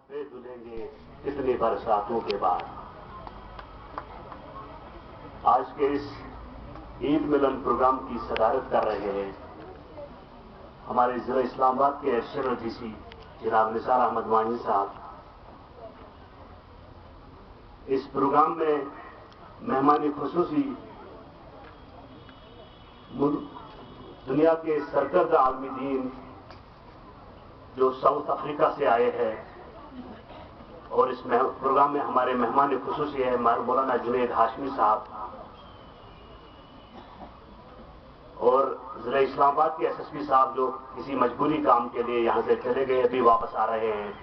पे धुलेंगे कितनी बरसातों के बाद। आज के इस ईद मिलन प्रोग्राम की सदारत कर रहे हैं हमारे जिला इस्लामाबाद के एडिशनल डीसी जनाब निसार अहमद वानी साहब। इस प्रोग्राम में मेहमानी खुसूसी दुनिया के सरकर्दा आलमी दीन जो साउथ अफ्रीका से आए हैं, और इस प्रोग्राम में हमारे मेहमान खुसूसी है मौलाना जुनैद हाशमी साहब, और जिला इस्लामाबाद के एसएसपी साहब जो किसी मजबूरी काम के लिए यहां से चले गए, अभी वापस आ रहे हैं,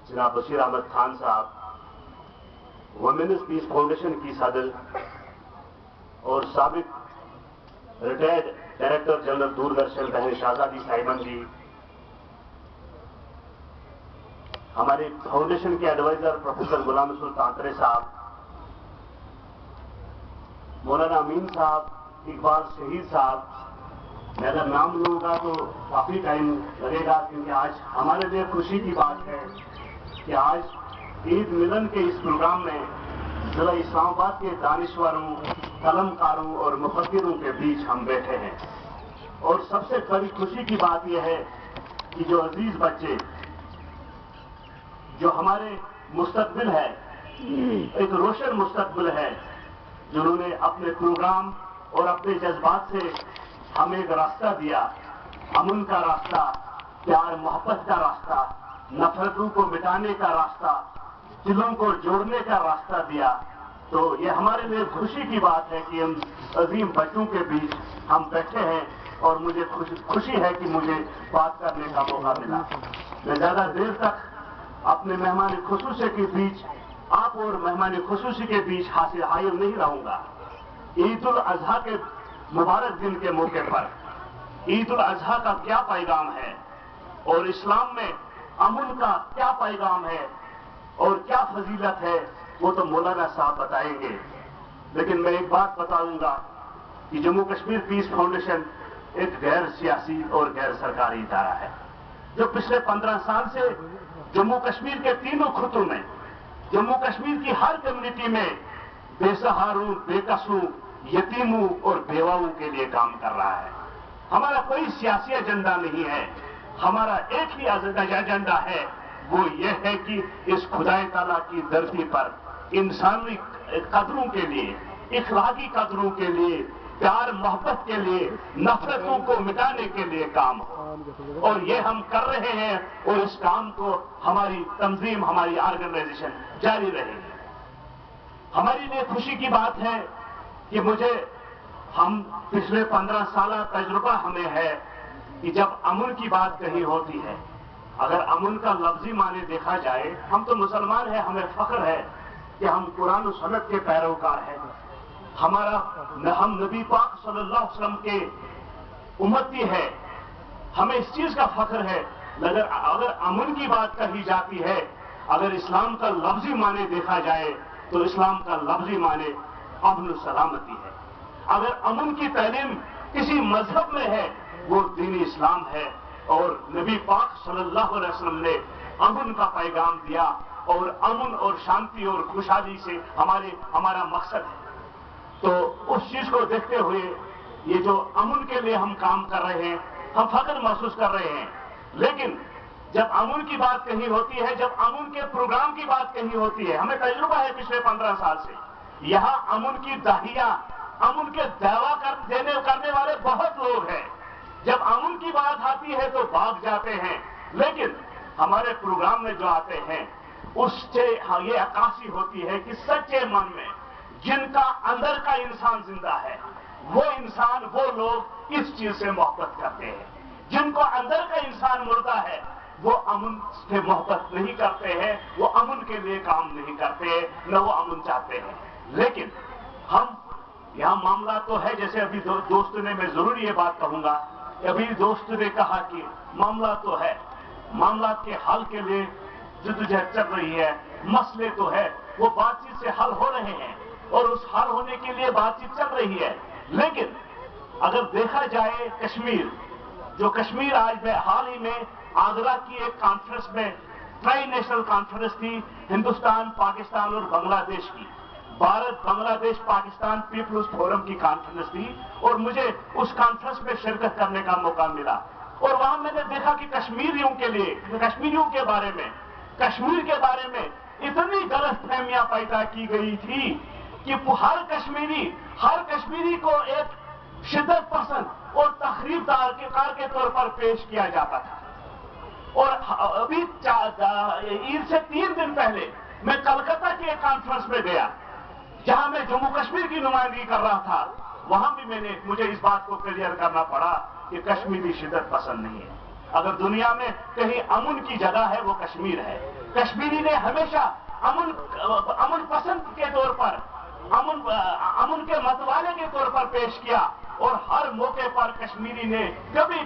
जनाब बशीर अहमद खान साहब, वुमेन्स पीस फाउंडेशन की सदर और साबिक रिटायर्ड डायरेक्टर जनरल दूरदर्शन बहन शाहजादी साहिबन जी, हमारे फाउंडेशन के एडवाइजर प्रोफेसर गुलाम रसूल तांतरे साहब, मौलाना अमीन साहब, इकबाल शहीद साहब। मैं अगर नाम लूंगा तो काफी टाइम लगेगा, क्योंकि आज हमारे लिए खुशी की बात है कि आज ईद मिलन के इस प्रोग्राम में जिला इस्लामाबाद के दानिश्वरों, कलमकारों और मुफक्किरों के बीच हम बैठे हैं। और सबसे बड़ी खुशी की बात यह है कि जो अजीज बच्चे, जो हमारे मुस्तकबिल है, एक रोशन मुस्तकबिल है, जिन्होंने अपने प्रोग्राम और अपने जज्बात से हमें एक रास्ता दिया, अमन का रास्ता, प्यार मोहब्बत का रास्ता, नफरतों को मिटाने का रास्ता, दिलों को जोड़ने का रास्ता दिया। तो ये हमारे लिए खुशी की बात है कि इन अजीम बच्चों के बीच हम बैठे हैं, और मुझे खुशी है कि मुझे बात करने का मौका मिला। मैं ज्यादा देर तक अपने मेहमान खुसूसी के बीच, आप और मेहमान खुसूसी के बीच हाजिर नहीं रहूंगा। ईद उल अजहा के मुबारक दिन के मौके पर ईद उल अजहा का क्या पैगाम है, और इस्लाम में अमन का क्या पैगाम है और क्या फजीलत है, वो तो मौलाना साहब बताएंगे। लेकिन मैं एक बात बताऊंगा कि जम्मू कश्मीर पीस फाउंडेशन एक गैर सियासी और गैर सरकारी इदारा है, जो पिछले 15 साल से जम्मू कश्मीर के तीनों खित्तों में, जम्मू कश्मीर की हर कम्युनिटी में बेसहारों, बेकसों, यतीमों और बेवाओं के लिए काम कर रहा है। हमारा कोई सियासी एजेंडा नहीं है, हमारा एक ही एजेंडा है, वो ये है कि इस खुदाए ताला की धरती पर इंसानी कदरों के लिए, इखलाकी कदरों के लिए, प्यार मोहब्बत के लिए, नफरतों को मिटाने के लिए काम हो। और ये हम कर रहे हैं, और इस काम को हमारी तंजीम, हमारी ऑर्गेनाइजेशन जारी रहेगी। हमारे लिए खुशी की बात है कि हम पिछले 15 साल तजुर्बा हमें है कि जब अमन की बात कही होती है, अगर अमन का लफ्जी माने देखा जाए, हम तो मुसलमान हैं, हमें फख्र है कि हम कुरान और सुन्नत के पैरोकार हैं। हम नबी पाक सल्लल्लाहु अलैहि वसल्लम के उम्मती है, हमें इस चीज का फख्र है। अगर अमन की बात कही जाती है, अगर इस्लाम का लफ्जी माने देखा जाए, तो इस्लाम का लफ्जी माने अमन सलामती है। अगर अमन की तालीम किसी मजहब में है, वो दीन इस्लाम है, और नबी पाक सल्लल्लाहु अलैहि वसल्लम ने अमन का पैगाम दिया, और अमन और शांति और खुशहाली से हमारा मकसद है। तो उस चीज को देखते हुए ये जो अमन के लिए हम काम कर रहे हैं, हम फख्र महसूस कर रहे हैं। लेकिन जब अमन की बात कही होती है, जब अमन के प्रोग्राम की बात कही होती है, हमें तजुर्बा है पिछले 15 साल से, यहां अमन की दाहिया, अमन के दावा करने वाले बहुत लोग हैं। जब अमन की बात आती है तो भाग जाते हैं, लेकिन हमारे प्रोग्राम में जो आते हैं उससे ये अक्कासी होती है कि सच्चे मन में जिनका अंदर का इंसान जिंदा है, वो इंसान, वो लोग इस चीज से मोहब्बत करते हैं। जिनको अंदर का इंसान मुर्दा है, वो अमन से मोहब्बत नहीं करते हैं, वो अमन के लिए काम नहीं करते हैं, न वो अमन चाहते हैं। लेकिन हम यहां मामला तो है, जैसे अभी दोस्त ने, मैं जरूर ये बात कहूंगा, अभी दोस्त ने कहा कि मामला तो है, मामला के हल के लिए जद्दोजहद चल रही है, मसले तो है, वो बातचीत से हल हो रहे हैं, और उस हल होने के लिए बातचीत चल रही है। लेकिन अगर देखा जाए कश्मीर, जो कश्मीर आज मैं हाल ही में आगरा की एक कॉन्फ्रेंस में ट्राई नेशनल कॉन्फ्रेंस थी हिंदुस्तान, पाकिस्तान और बांग्लादेश की। भारत बांग्लादेश पाकिस्तान पीपल्स फोरम की कॉन्फ्रेंस थी और मुझे उस कॉन्फ्रेंस में शिरकत करने का मौका मिला। और वहां मैंने देखा कि कश्मीरियों के लिए, कश्मीरियों के बारे में, कश्मीर के बारे में इतनी गलतफहमियां पैदा की गई थी कि हर कश्मीरी को एक शिद्दत पसंद और तखरीबदार के तौर पर पेश किया जाता था। और अभी ईद से 3 दिन पहले मैं कलकत्ता की एक कॉन्फ्रेंस में गया जहां मैं जम्मू कश्मीर की नुमाइंदगी कर रहा था। वहां भी मुझे इस बात को क्लियर करना पड़ा कि कश्मीरी शिद्दत पसंद नहीं है। अगर दुनिया में कहीं अमन की जगह है वो कश्मीर है। कश्मीरी ने हमेशा अमन पसंद के तौर पर, अमन के मतवाले के तौर पर पेश किया और हर मौके पर कश्मीरी ने कभी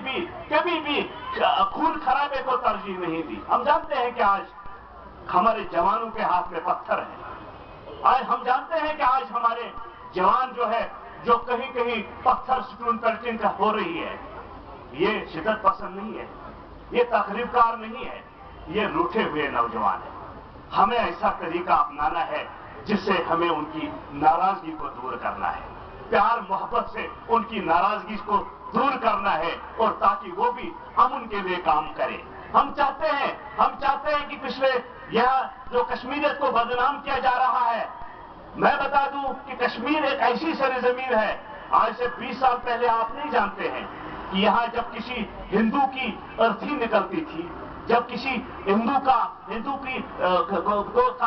भी खून खराबे को तरजीह नहीं दी। हम जानते हैं कि आज हमारे जवानों के हाथ में पत्थर है। आज हम जानते हैं कि आज हमारे जवान जो कहीं कहीं पत्थर स्टून पेल्टिंग हो रही है, ये शिद्दत पसंद नहीं है, ये तकरीबकार नहीं है, ये रूठे हुए नौजवान है। हमें ऐसा तरीका अपनाना है जिससे हमें उनकी नाराजगी को दूर करना है, प्यार मोहब्बत से उनकी नाराजगी को दूर करना है और ताकि वो भी अमन के लिए काम करें। हम चाहते हैं कि पिछले यह जो कश्मीरियत को बदनाम किया जा रहा है, मैं बता दूं कि कश्मीर एक ऐसी सरजमीन है, आज से 20 साल पहले आप नहीं जानते हैं कि यहां जब किसी हिंदू की अर्थी निकलती थी, जब किसी हिंदू का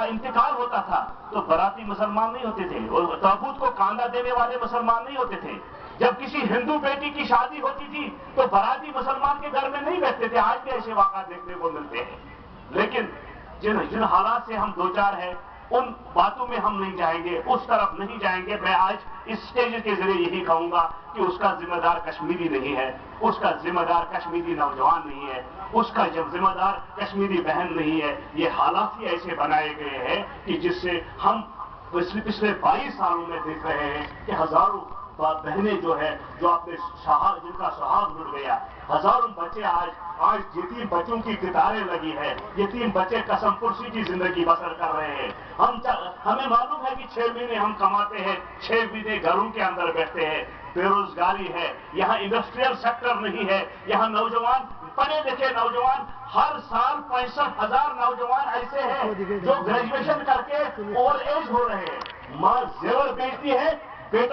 इंतकाल होता था तो बराती मुसलमान नहीं होते थे और ताबूत को कांधा देने वाले मुसलमान नहीं होते थे। जब किसी हिंदू बेटी की शादी होती थी तो बराती मुसलमान के घर में नहीं बैठते थे। आज भी ऐसे वाक़ा देखने को मिलते हैं। लेकिन जिन हालात से हम दो चार हैं उन बातों में हम नहीं जाएंगे, उस तरफ नहीं जाएंगे। मैं आज इस स्टेज के जरिए यही कहूंगा कि उसका जिम्मेदार कश्मीरी नहीं है, उसका जिम्मेदार कश्मीरी नौजवान नहीं है, उसका जिम्मेदार कश्मीरी बहन नहीं है। ये हालात ही ऐसे बनाए गए हैं कि जिससे हम पिछले 22 सालों में देख रहे हैं कि हजारों बहनें जो अपने जिनका सुहाग जुड़ गया, हजारों बच्चे आज यतीम बच्चों की कतारें लगी है, यतीम बच्चे कसम पुरसी की जिंदगी बसर कर रहे हैं। हमें मालूम है कि 6 महीने हम कमाते हैं, 6 महीने घरों के अंदर बैठते हैं, बेरोजगारी है, यहाँ इंडस्ट्रियल सेक्टर नहीं है, यहाँ नौजवान, पढ़े लिखे नौजवान, हर साल 65,000 नौजवान ऐसे हैं जो ग्रेजुएशन करके ओल्ड एज हो रहे हैं। माँ जेवर बेचती है